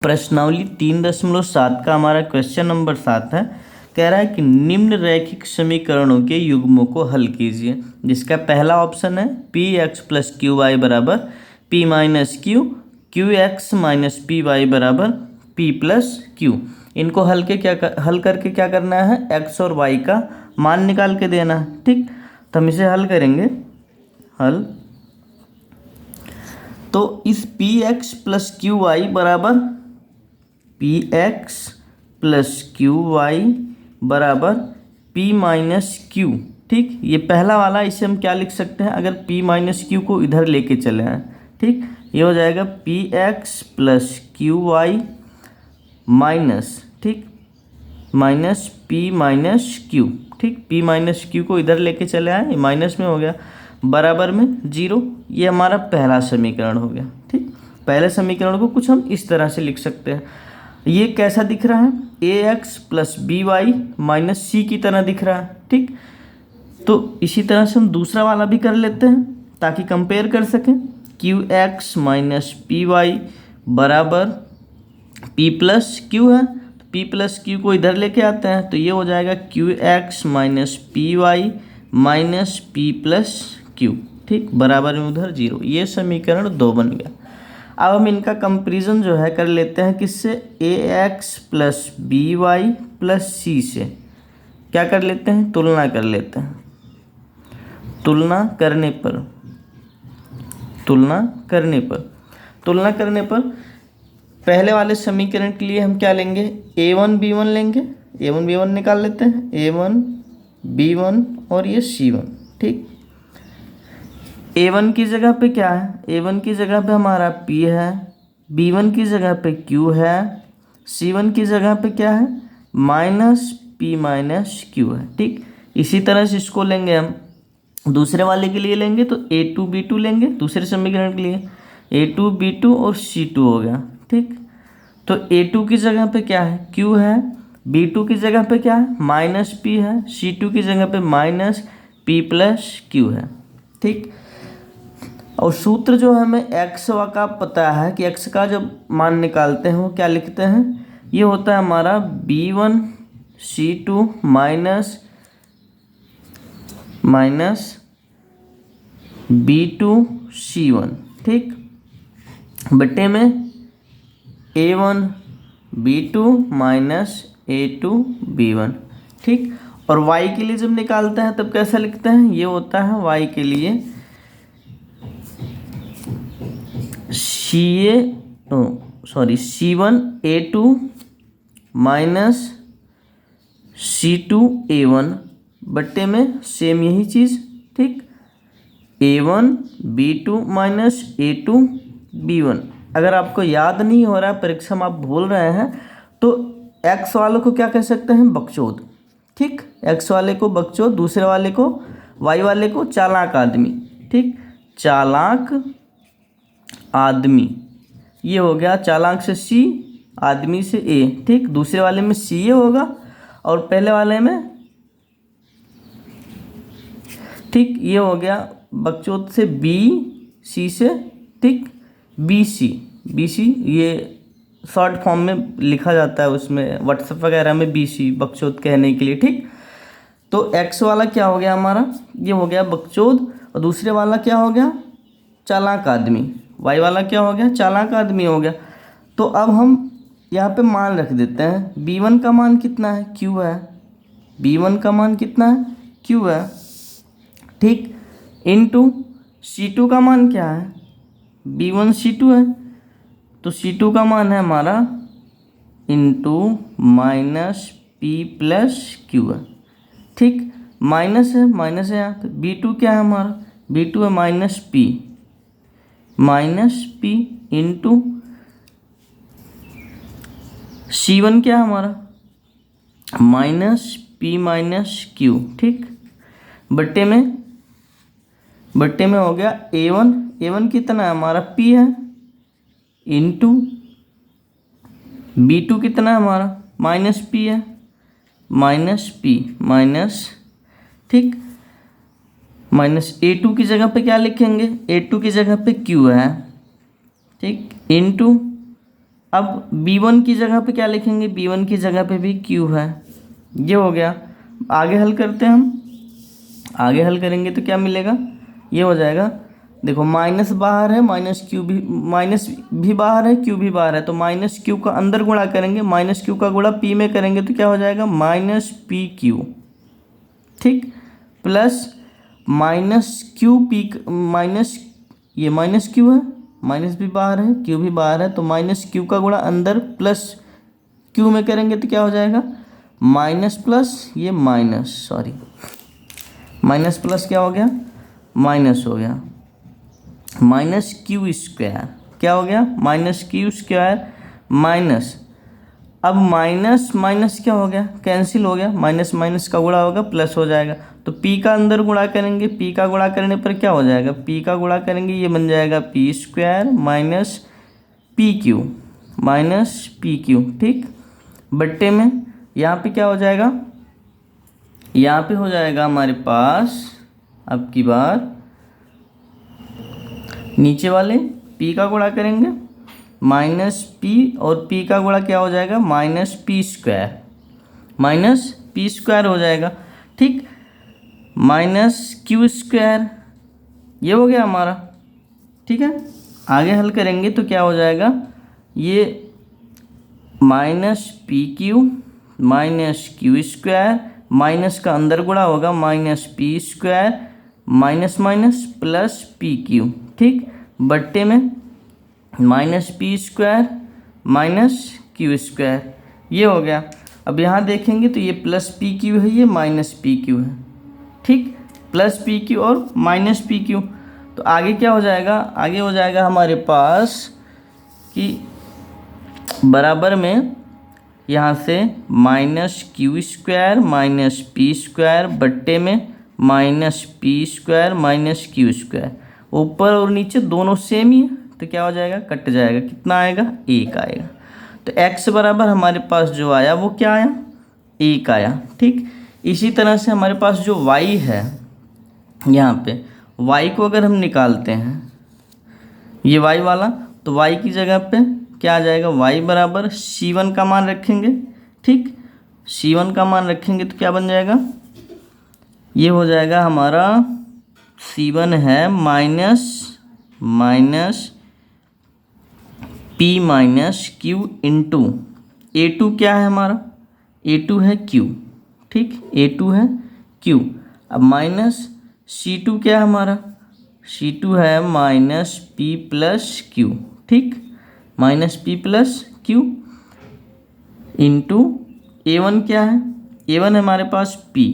प्रश्नावली 3.7 का हमारा क्वेश्चन नंबर 7 है। कह रहा है कि निम्न रैखिक समीकरणों के युग्मों को हल कीजिए, जिसका पहला ऑप्शन है P X plus Q Y बराबर P minus Q, Q X minus P Y बराबर पी प्लस क्यू। इनको हल करके क्या करना है, एक्स और वाई का मान निकाल के देना है। ठीक, तो हम इसे हल करेंगे। हल तो इस P X plus Q Y बराबर P X plus Q Y बराबर पी माइनस क्यू। ठीक, ये पहला वाला, इसे हम क्या लिख सकते हैं, अगर पी माइनस क्यू को इधर लेके चले हैं। ठीक, ये हो जाएगा P X plus Q Y minus, ठीक, माइनस पी माइनस क्यू। ठीक, पी माइनस क्यू को इधर लेके चले आए, ये माइनस में हो गया, बराबर में 0। ये हमारा पहला समीकरण हो गया। ठीक, पहले समीकरण को कुछ हम इस तरह से लिख सकते हैं। ये कैसा दिख रहा है, A X plus B Y minus C की तरह दिख रहा है। ठीक, तो इसी तरह से हम दूसरा वाला भी कर लेते हैं ताकि कंपेयर कर सकें। Q X minus P Y बराबर पी प्लस क्यू है, तो पी प्लस क्यू को इधर लेके आते हैं, तो ये हो जाएगा Q X minus P Y minus P plus Q. ठीक, बराबर में उधर 0। ये समीकरण 2 बन गया। अब हम इनका कंपैरिजन जो है कर लेते हैं, किससे, A X plus B Y plus C से। क्या कर लेते हैं, तुलना कर लेते हैं। तुलना करने पर पहले वाले समीकरण के लिए हम क्या लेंगे, a1 b1 लेंगे। a1 b1 निकाल लेते हैं, a1 b1 और ये c1। ठीक, a1 की जगह पे क्या है, a1 की जगह पे हमारा p है, b1 की जगह पे q है, c1 की जगह पे क्या है, माइनस p माइनस q है। ठीक, इसी तरह से इसको लेंगे हम, दूसरे वाले के लिए लेंगे तो a2 b2 लेंगे, दूसरे समीकरण के लिए a2 b2 और c2 हो गया। ठीक, तो a2 की जगह पे क्या है, q है, b2 की जगह पे क्या है, माइनस p है, c2 की जगह पे माइनस p प्लस q है। ठीक, और सूत्र जो हमें x का पता है कि x का जब मान निकालते हैं वो क्या लिखते हैं, ये होता है हमारा b1 c2 minus b2 c1। ठीक, बटे में a1 b2 minus a2 b1। ठीक, और y के लिए जब निकालते हैं तब कैसा लिखते हैं, ये होता है y के लिए c1 a2 minus c2 a1 बट्टे में सेम यही चीज़। ठीक, a1 b2 minus a2 b1। अगर आपको याद नहीं हो रहा है, परीक्षा में आप भूल रहे हैं, तो x वालों को क्या कह सकते हैं, बकचोद। ठीक, x वाले को बकचोद, दूसरे वाले को, y वाले को चालाक आदमी। ठीक, चालाक आदमी, ये हो गया, चालाक से c, आदमी से a। ठीक, दूसरे वाले में c ये होगा और पहले वाले में, ठीक, ये हो गया बकचोद से b, c से, ठीक, bc ये शॉर्ट फॉर्म में लिखा जाता है, उसमें व्हाट्सएप वगैरह में bc बकचोद कहने के लिए। ठीक, तो x वाला क्या हो गया हमारा, ये हो गया बकचोद, और दूसरे वाला क्या हो गया, चालाक आदमी। y वाला क्या हो गया, चालाक आदमी हो गया। तो अब हम यहाँ पे मान रख देते हैं, b1 का मान कितना है, q है, b1 का मान कितना है, q है। ठीक, इनटू c2 का मान क्या है, b1 c2 है, तो c2 का मान है हमारा into minus p plus q है। ठीक, माइनस है यहाँ पे, b2 क्या है हमारा, b2 है माइनस p इंटू c1 क्या है हमारा, माइनस p माइनस q। ठीक, बट्टे में हो गया a1 कितना है हमारा, p है, इंटू b2 कितना है हमारा, माइनस p है, माइनस p माइनस, ठीक, माइनस a2 की जगह पे क्या लिखेंगे, a2 की जगह पे q है। ठीक, इंटू अब b1 की जगह पे क्या लिखेंगे, b1 की जगह पे भी q है। ये हो गया। आगे हल करते हैं हम। आगे हल करेंगे तो क्या मिलेगा, ये हो जाएगा। देखो माइनस बाहर है, माइनस भी बाहर है, क्यू भी बाहर है, तो माइनस क्यू का अंदर गुणा करेंगे, माइनस क्यू का गुणा पी में करेंगे तो क्या हो जाएगा, माइनस पी क्यू। ठीक, plus minus Q P, minus ये माइनस क्यू है, माइनस भी बाहर है, क्यू भी बाहर है, तो माइनस क्यू का गुणा अंदर प्लस क्यू में करेंगे तो क्या हो जाएगा, माइनस प्लस ये माइनस, सॉरी माइनस प्लस क्या हो गया, माइनस हो गया, माइनस क्यू स्क्वायर क्या हो गया, माइनस क्यू स्क्वायर माइनस, अब माइनस माइनस क्या हो गया, कैंसिल हो गया, माइनस माइनस का गुणा होगा प्लस हो जाएगा, तो p का अंदर गुणा करेंगे, p का गुणा करने पर क्या हो जाएगा, p का गुणा करेंगे ये बन जाएगा P square minus P Q, minus P Q. ठीक, बट्टे में यहाँ पे क्या हो जाएगा, यहाँ पे हो जाएगा हमारे पास अब की बार नीचे वाले p का गुणा करेंगे, माइनस पी और p का गुणा क्या हो जाएगा, minus P square, minus P square हो जाएगा। ठीक, माइनस क्यू स्क्वायर ये हो गया हमारा। ठीक है, आगे हल करेंगे तो क्या हो जाएगा, ये minus P Q minus Q square, minus का अंदर गुणा होगा minus P square minus minus plus P Q. ठीक, बट्टे में minus P square minus Q square, ये हो गया। अब यहाँ देखेंगे तो ये प्लस पी क्यू है, ये माइनस पी क्यू है। ठीक, प्लस पी क्यू और माइनस पी क्यू, तो आगे क्या हो जाएगा, आगे हो जाएगा हमारे पास कि बराबर में यहाँ से minus Q square minus P square बट्टे में minus P square minus Q square, ऊपर और नीचे दोनों सेम ही है तो क्या हो जाएगा, कट जाएगा, कितना आएगा, एक आएगा। तो x बराबर हमारे पास जो आया वो क्या आया, एक आया। ठीक, इसी तरह से हमारे पास जो y है, यहाँ पे y को अगर हम निकालते हैं ये y वाला, तो y की जगह पे क्या आ जाएगा, y बराबर c1 का मान रखेंगे। ठीक, c1 का मान रखेंगे तो क्या बन जाएगा, ये हो जाएगा हमारा c1 है minus p minus Q into a2 क्या है हमारा, a2 है q। ठीक, a2 है q। अब माइनस c2 क्या है हमारा, c2 है माइनस p प्लस q। ठीक, minus P plus Q into a1 क्या है, a1 है हमारे पास p,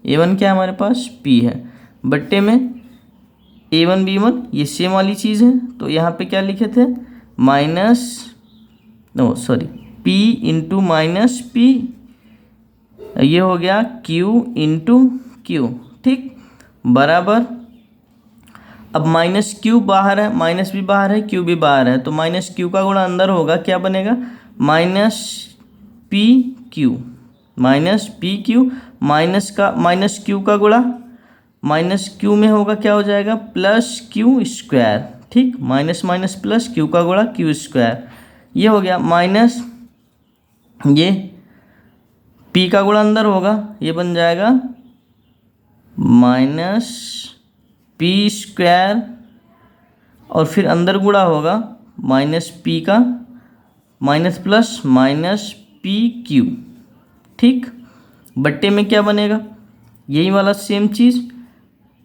a1 क्या है हमारे पास p है, बट्टे में a1 b1 ये सेम वाली चीज़ है, तो यहाँ पे क्या लिखे थे, minus p into minus p, ये हो गया q इंटू q। ठीक, बराबर अब माइनस क्यू बाहर है, माइनस भी बाहर है, क्यू भी बाहर है, तो माइनस क्यू का गुणा अंदर होगा, क्या बनेगा, minus P Q, minus P Q, minus Q का गुणा माइनस क्यू में होगा, क्या हो जाएगा, प्लस क्यू स्क्वायर। ठीक, माइनस माइनस प्लस क्यू का गुणा क्यू स्क्वायर, ये हो गया, माइनस ये पी का गुणा अंदर होगा, ये बन जाएगा माइनस पी स्क्वायर और फिर अंदर गुणा होगा माइनस पी का minus plus minus P Q. ठीक, बट्टे में क्या बनेगा, यही वाला सेम चीज़,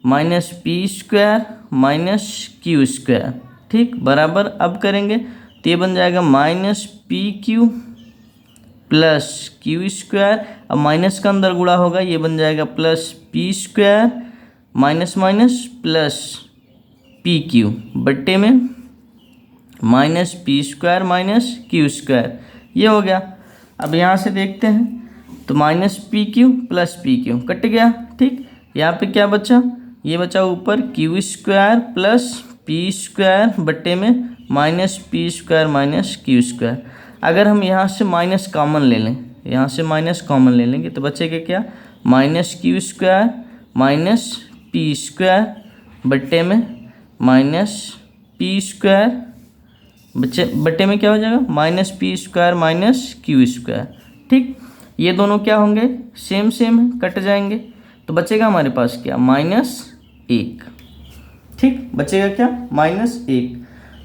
minus P square minus Q square. ठीक, बराबर अब करेंगे तो ये बन जाएगा minus P Q plus Q square, अब माइनस का अंदर गुणा होगा, ये बन जाएगा plus P square minus minus plus P Q, बट्टे में minus P square minus Q square, ये हो गया। अब यहाँ से देखते हैं तो minus P Q plus P Q cut गया। ठीक, यहाँ पे क्या बचा, ये बचा ऊपर Q square plus P square बट्टे में minus P square minus Q square. अगर हम यहाँ से माइनस कॉमन ले लें, यहाँ से माइनस कॉमन ले लेंगे तो बचेगा क्या, minus Q square minus P square बट्टे में माइनस पी स्क्वायर बच्चे बट्टे में क्या हो जाएगा, minus P square minus Q square. ठीक, ये दोनों क्या होंगे, सेम सेम है, कट जाएंगे, तो बचेगा हमारे पास क्या, -1। ठीक, बचेगा क्या, -1।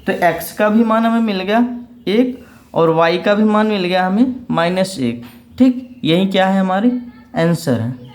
तो x का भी मान हमें मिल गया 1 और y का भी मान मिल गया हमें -1। ठीक, यही क्या है, हमारी आंसर है।